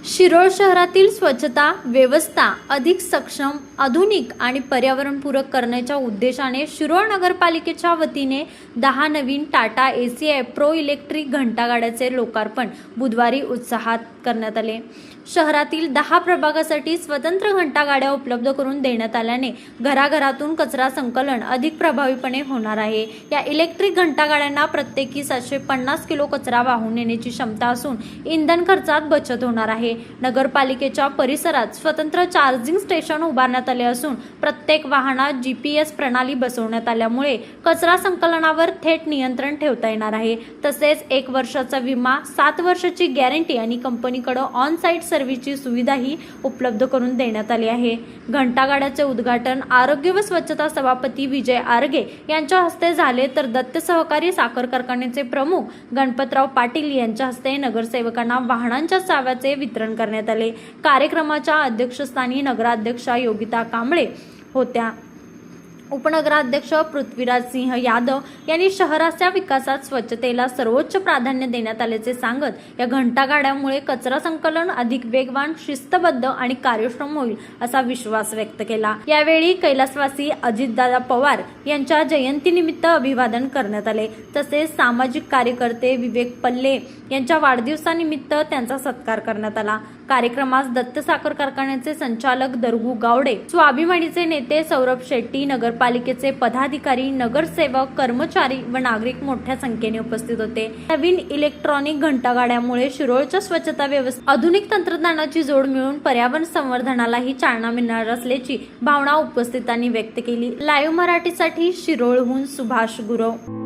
शिरोळ शहरातील स्वच्छता व्यवस्था अधिक सक्षम, आधुनिक आणि पर्यावरणपूरक करण्याच्या उद्देशाने शिरोळ नगरपालिकेच्या वतीने 10 नवीन टाटा ACI प्रो इलेक्ट्रिक घंटागाड्याचे लोकार्पण बुधवारी उत्साहात करण्यात आले। शहरातील 10 प्रभागासाठी स्वतंत्र घंटागाड्या उपलब्ध करून देण्यात आल्याने घराघरातून कचरा संकलन अधिक प्रभावीपणे होणार आहे। या इलेक्ट्रिक घंटागाड्यांना प्रत्येकी 750 किलो कचरा वाहून नेण्याची क्षमता असून इंधन खर्चात बचत होणार आहे। नगरपालिकेच्या परिसरात स्वतंत्र चार्जिंग स्टेशन उभारण्यात आले असून प्रत्येक वाहनात GPS प्रणाली बसवण्यात आल्यामुळे कचरा संकलनावर थेट नियंत्रण ठेवता येणार आहे। तसेच 1 वर्षाचा विमा, 7 वर्षाची गॅरंटी आणि कंपनीकडे ऑन साइट सर्व्हिसची सुविधाही उपलब्ध करून देण्यात आली आहे। घंटागाड्याचे उद्घाटन आरोग्य व स्वच्छता सभापती विजय आरगे यांच्या हस्ते झाले, तर दत्त सहकारी साखर कारखान्याचे प्रमुख गणपतराव पाटील यांच्या हस्ते नगरसेवकांना वाहनांच्या चाव्याचे वितरण करण्यात आले। कार्यक्रमाच्या अध्यक्षस्थानी नगराध्यक्षा योगिता कांबळे होत्या। उपनगराध्यक्ष पृथ्वीराज सिंह यादव यांनी शहराच्या विकासात स्वच्छतेला सर्वोच्च प्राधान्य देण्यात आल्याचे सांगत या घंटागाड्यामुळे कचरा संकलन अधिक वेगवान, शिस्तबद्ध आणि कार्यक्षम होईल असा विश्वास व्यक्त केला। यावेळी कैलासवासी अजितदादा पवार यांच्या जयंतीनिमित्त अभिवादन करण्यात आले। तसेच सामाजिक कार्यकर्ते विवेक पल्ले यांच्या वाढदिवसानिमित्त त्यांचा सत्कार करण्यात आला। कार्यक्रमास दत्त साखर कारखान्याचे संचालक दरगू गावडे, स्वाभिमानीचे नेते सौरभ शेट्टी, नगरपालिकेचे पदाधिकारी, नगरसेवक, कर्मचारी व नागरिक मोठ्या संख्येने उपस्थित होते। नवीन इलेक्ट्रॉनिक घंटागाड्यामुळे शिरोळच्या स्वच्छता व्यवस्था आधुनिक तंत्रज्ञानाची जोड मिळून पर्यावरण संवर्धनालाही चालना मिळणार असल्याची भावना उपस्थितांनी व्यक्त केली। लाईव्ह मराठीसाठी शिरोळहून सुभाष गुरव।